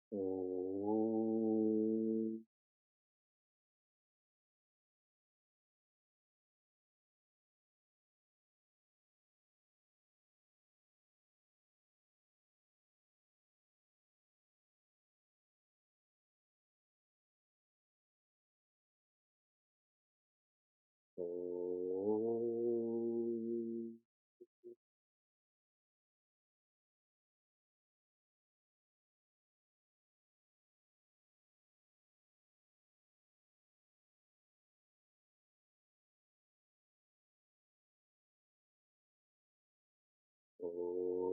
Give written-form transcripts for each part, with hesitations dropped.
Om. Om. Om.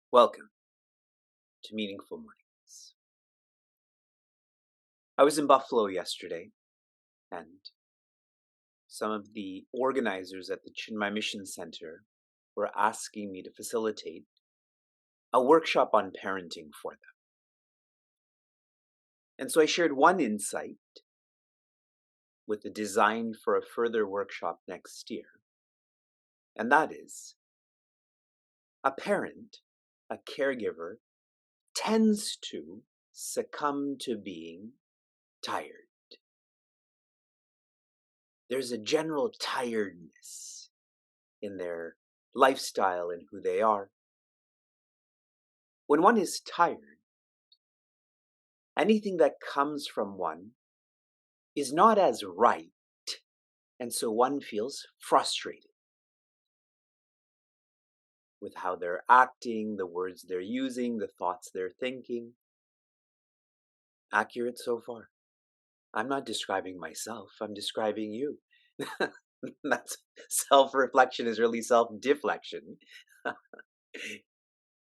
Welcome to Meaningful Mornings. I was in Buffalo yesterday, and some of the organizers at the Chinmay Mission Center were asking me to facilitate a workshop on parenting for them. And so I shared one insight with the design for a further workshop next year, and that is a parent, a caregiver, tends to succumb to being tired. There's a general tiredness in their lifestyle and who they are. When one is tired, anything that comes from one is not as right, and so one feels frustrated with how they're acting, the words they're using, the thoughts they're thinking. Accurate so far? I'm not describing myself, I'm describing you. That's self-reflection is really self-deflection.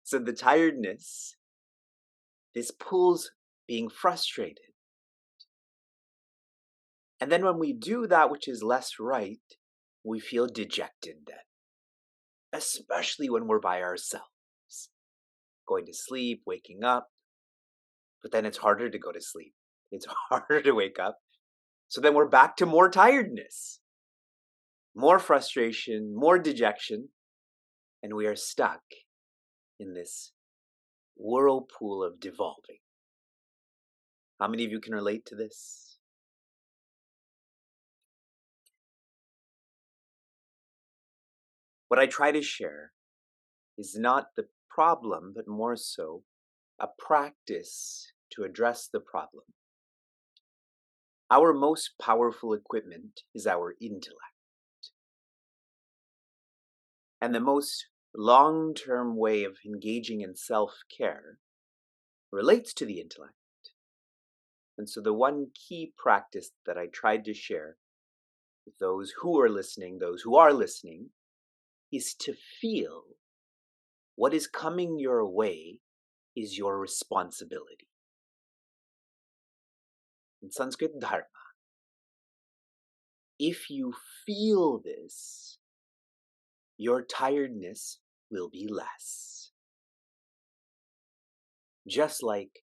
So the tiredness, this pulls being frustrated. And then when we do that which is less right, we feel dejected then, especially when we're by ourselves, going to sleep, waking up. But then it's harder to go to sleep. It's harder to wake up. So then we're back to more tiredness, more frustration, more dejection, and we are stuck in this whirlpool of devolving. How many of you can relate to this? What I try to share is not the problem, but more so a practice to address the problem. Our most powerful equipment is our intellect. And the most long-term way of engaging in self-care relates to the intellect. And so the one key practice that I tried to share with those who are listening, is to feel what is coming your way is your responsibility. In Sanskrit, dharma. If you feel this, your tiredness will be less. Just like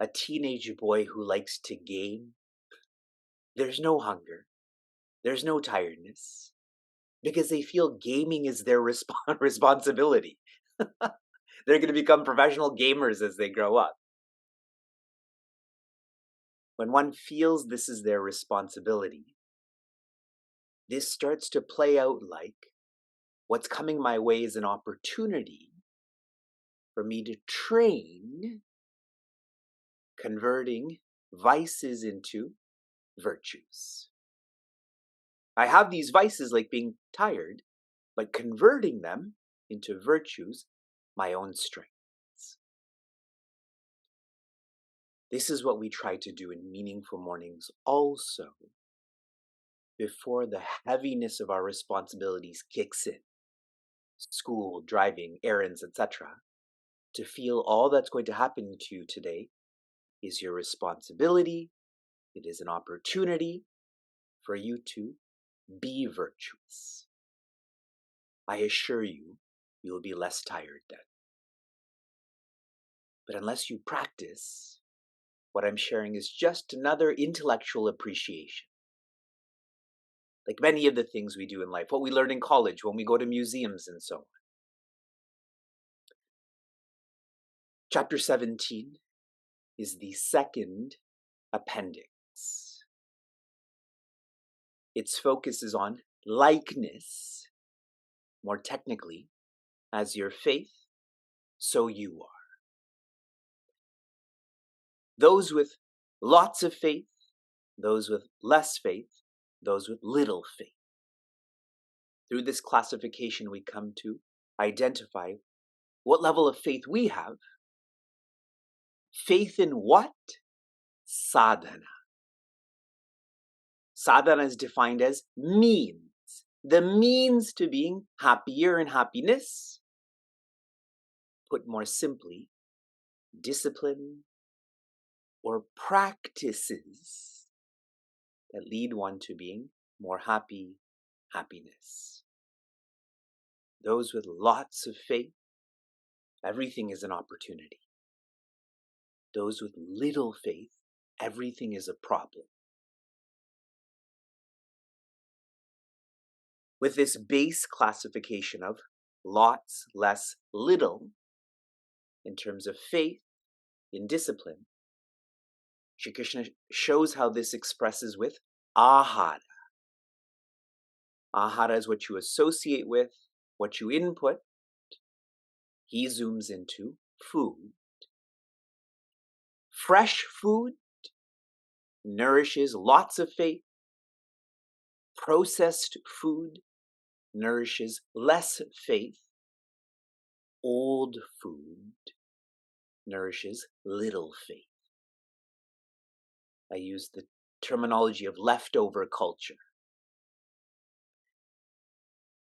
a teenage boy who likes to game, there's no hunger, there's no tiredness, because they feel gaming is their responsibility. They're going to become professional gamers as they grow up. When one feels this is their responsibility, this starts to play out like what's coming my way is an opportunity for me to train converting vices into virtues. I have these vices like being tired, but converting them into virtues, my own strengths. This is what we try to do in Meaningful Mornings also, before the heaviness of our responsibilities kicks in. School, driving, errands, etc. To feel all that's going to happen to you today is your responsibility. It is an opportunity for you to Be virtuous. I assure you, you will be less tired then. But unless you practice, what I'm sharing is just another intellectual appreciation. Like many of the things we do in life, what we learn in college, when we go to museums and so on. Chapter 17 is the second appendix. Its focus is on likeness, more technically, as your faith, so you are. Those with lots of faith, those with less faith, those with little faith. Through this classification, we come to identify what level of faith we have. Faith in what? Sadhana. Sadhana is defined as means. The means to being happier in happiness. Put more simply, discipline or practices that lead one to being more happiness. Those with lots of faith, everything is an opportunity. Those with little faith, everything is a problem. With this base classification of lots, less, little, in terms of faith, in discipline, Shri Krishna shows how this expresses with ahara. Ahara is what you associate with, what you input. He zooms into food. Fresh food nourishes lots of faith. Processed food nourishes less faith. Old food nourishes little faith. I use the terminology of leftover culture.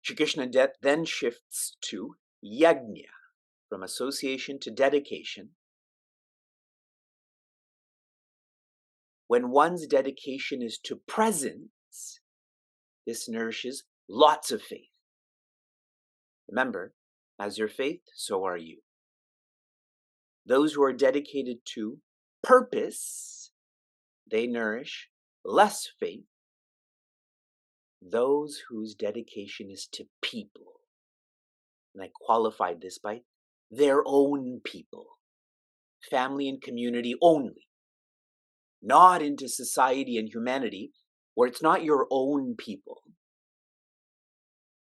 Shri Krishna then shifts to yajna, from association to dedication. When one's dedication is to presence, this nourishes lots of faith. Remember, as your faith, so are you. Those who are dedicated to purpose, they nourish less faith. Those whose dedication is to people, and I qualified this by their own people, family and community only, not into society and humanity, where it's not your own people,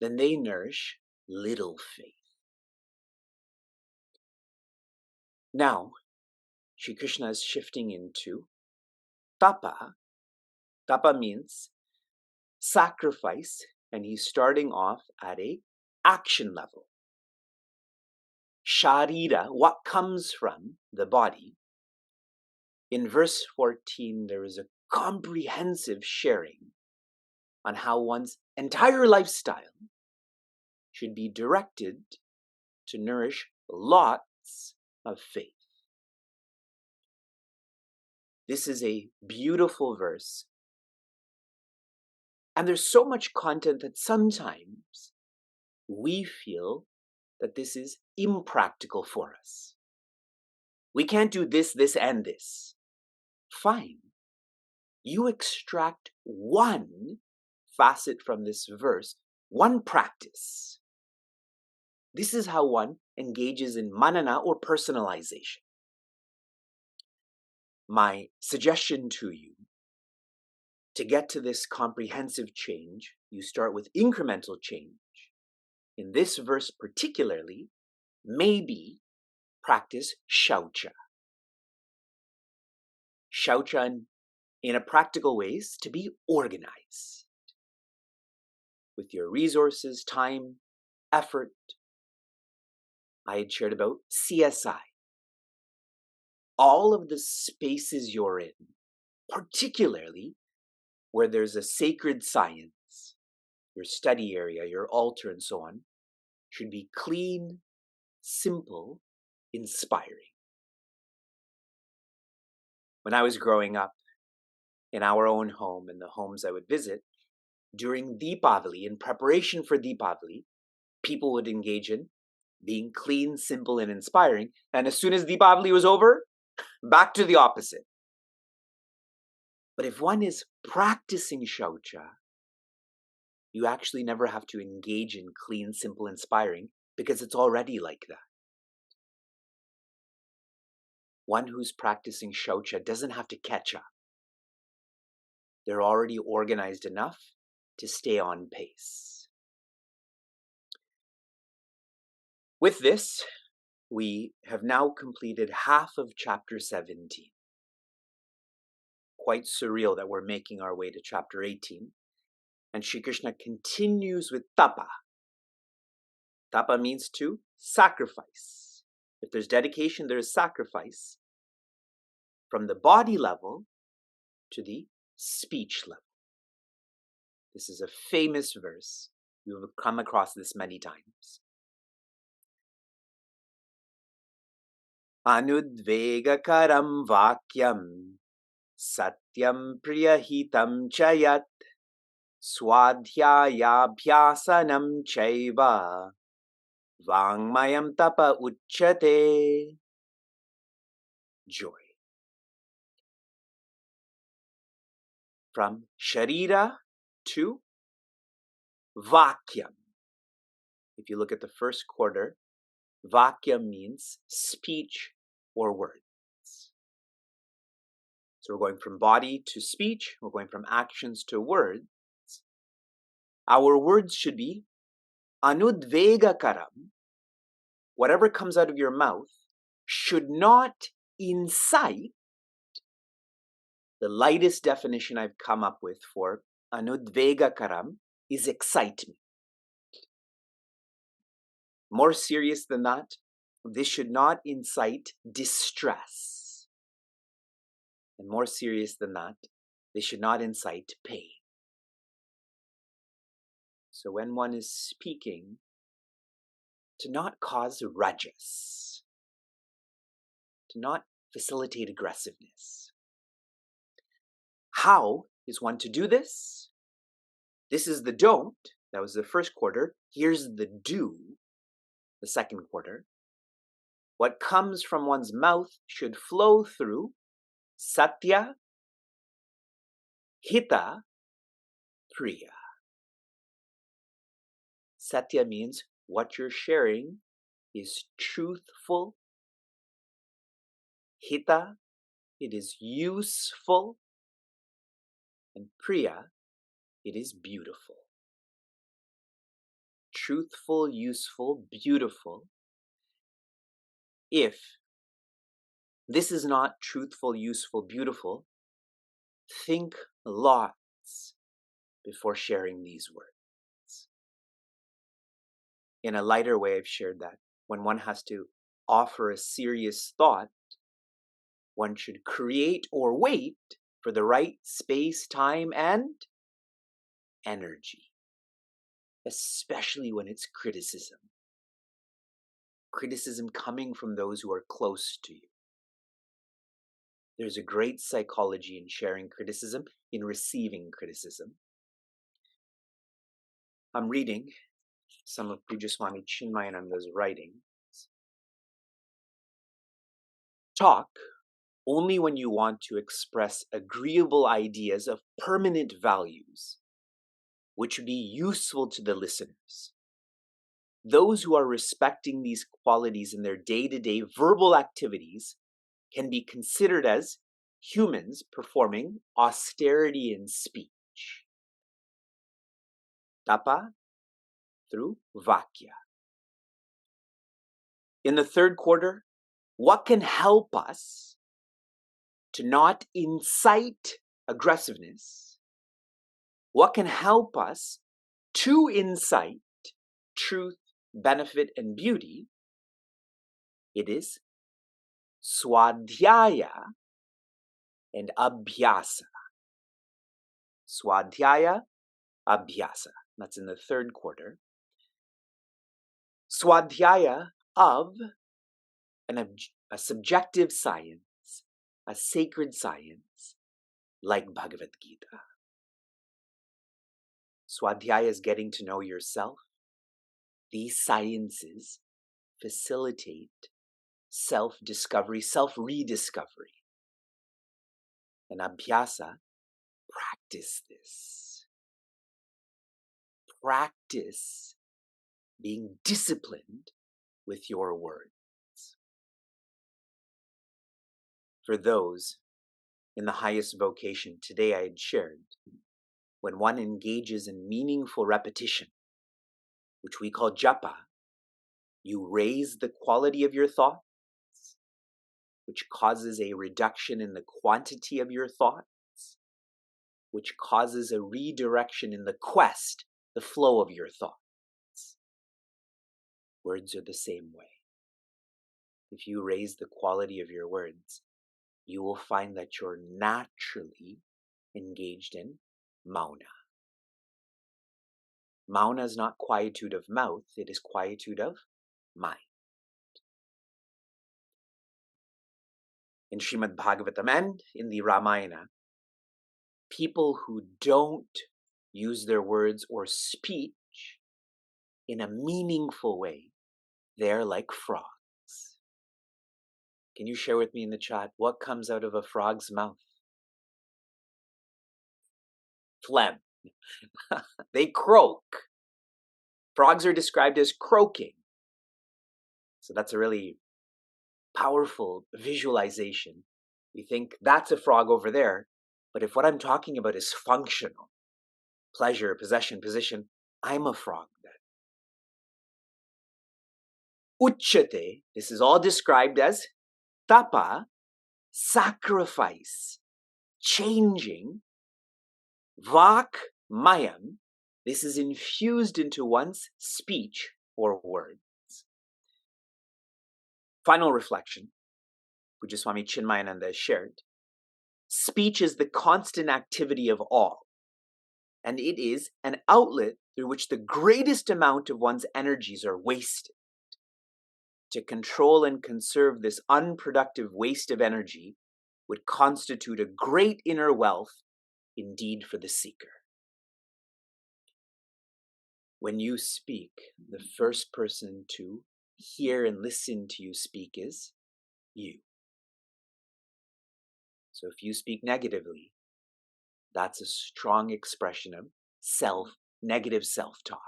then they nourish little faith. Now, Shri Krishna is shifting into tapa. Tapa means sacrifice, and he's starting off at a action level. Sharira, what comes from the body. In verse 14, there is a comprehensive sharing on how one's entire lifestyle should be directed to nourish lots of faith. This is a beautiful verse, and there's so much content that sometimes we feel that this is impractical for us. We can't do this, this, and this. Fine. You extract one facet from this verse, one practice. This is how one engages in manana or personalization. My suggestion to you, to get to this comprehensive change, you start with incremental change. In this verse particularly, maybe practice shaucha. Shaucha in a practical ways to be organized with your resources, time, effort. I had shared about CSI. All of the spaces you're in, particularly where there's a sacred science, your study area, your altar, and so on, should be clean, simple, inspiring. When I was growing up, in our own home and the homes I would visit, during Deepavali, in preparation for Deepavali, people would engage in being clean, simple, and inspiring. And as soon as Deepavali was over, back to the opposite. But if one is practicing shaucha, you actually never have to engage in clean, simple, inspiring because it's already like that. One who's practicing shaucha doesn't have to catch up. They're already organized enough to stay on pace. With this, we have now completed half of chapter 17. Quite surreal that we're making our way to chapter 18. And Shri Krishna continues with tapa. Tapa means to sacrifice. If there's dedication, there is sacrifice from the body level to the speech level. This is a famous verse. You have come across this many times. Anudvegakaram vakyam satyam priyahitam chayat swadhyayabhyasanam chaiva vangmayam tapa uchyate. Joy. From sharira to vakyam. If you look at the first quarter, vakyam means speech or words. So we're going from body to speech, we're going from actions to words. Our words should be anudvegakaram. Whatever comes out of your mouth should not incite. The lightest definition I've come up with for anudvegakaram is excitement. More serious than that, this should not incite distress. And more serious than that, this should not incite pain. So when one is speaking, to not cause rajas, to not facilitate aggressiveness. How is one to do this? This is the don't, that was the first quarter. Here's the do, the second quarter. What comes from one's mouth should flow through satya, hita, priya. Satya means what you're sharing is truthful. Hita, it is useful. And priya, it is beautiful. Truthful, useful, beautiful. If this is not truthful, useful, beautiful, think lots before sharing these words. In a lighter way, I've shared that when one has to offer a serious thought, one should create or wait for the right space, time, and energy, especially when it's criticism. Criticism coming from those who are close to you. There's a great psychology in sharing criticism, in receiving criticism. I'm reading some of Pujya Swami Chinmayananda's writings. Talk only when you want to express agreeable ideas of permanent values, which would be useful to the listeners. Those who are respecting these qualities in their day-to-day verbal activities can be considered as humans performing austerity in speech. Tapa through vakya. In the third quarter, what can help us to not incite aggressiveness? What can help us to incite truth, benefit, and beauty? It is swadhyaya and abhyasa. Swadhyaya, abhyasa. That's in the third quarter. Swadhyaya of a subjective science, a sacred science, like Bhagavad Gita. Swadhyaya is getting to know yourself. These sciences facilitate self-discovery, self-rediscovery. And abhyasa, practice this. Practice being disciplined with your words. For those in the highest vocation, today I had shared, when one engages in meaningful repetition, which we call japa, you raise the quality of your thoughts, which causes a reduction in the quantity of your thoughts, which causes a redirection in the quest, the flow of your thoughts. Words are the same way. If you raise the quality of your words, you will find that you're naturally engaged in mauna. Mauna is not quietude of mouth, it is quietude of mind. In Srimad Bhagavatam and in the Ramayana, people who don't use their words or speech in a meaningful way, they're like frogs. Can you share with me in the chat what comes out of a frog's mouth? Phlegm. They croak. Frogs are described as croaking. So that's a really powerful visualization. We think that's a frog over there, but if what I'm talking about is functional, pleasure, possession, position, I'm a frog then. Uchyate, this is all described as tapa, sacrifice, changing. Vak mayam, this is infused into one's speech or words. Final reflection, Pujya Chinmayananda has shared. Speech is the constant activity of all, and it is an outlet through which the greatest amount of one's energies are wasted. To control and conserve this unproductive waste of energy would constitute a great inner wealth indeed for the seeker. When you speak, the first person to hear and listen to you speak is you. So if you speak negatively, that's a strong expression of negative self-talk.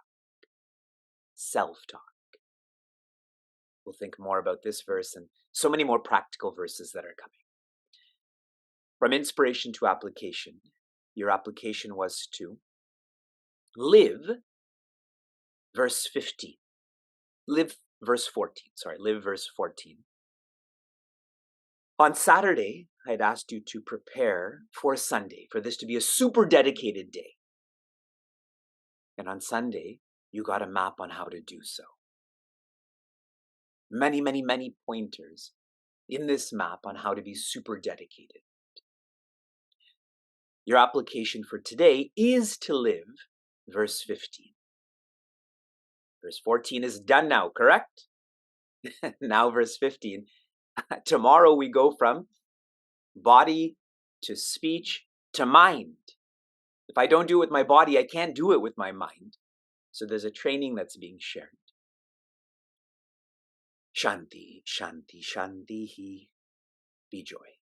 Self-talk. We'll think more about this verse and so many more practical verses that are coming. From inspiration to application, your application was to live verse 15. Live verse 14. On Saturday, I had asked you to prepare for Sunday, for this to be a super dedicated day. And on Sunday, you got a map on how to do so. Many, many, many pointers in this map on how to be super dedicated. Your application for today is to live verse 15. Verse 14 is done now, correct? Now verse 15. Tomorrow we go from body to speech to mind. If I don't do it with my body, I can't do it with my mind. So there's a training that's being shared. Shanti, shanti, shanti. Be joy.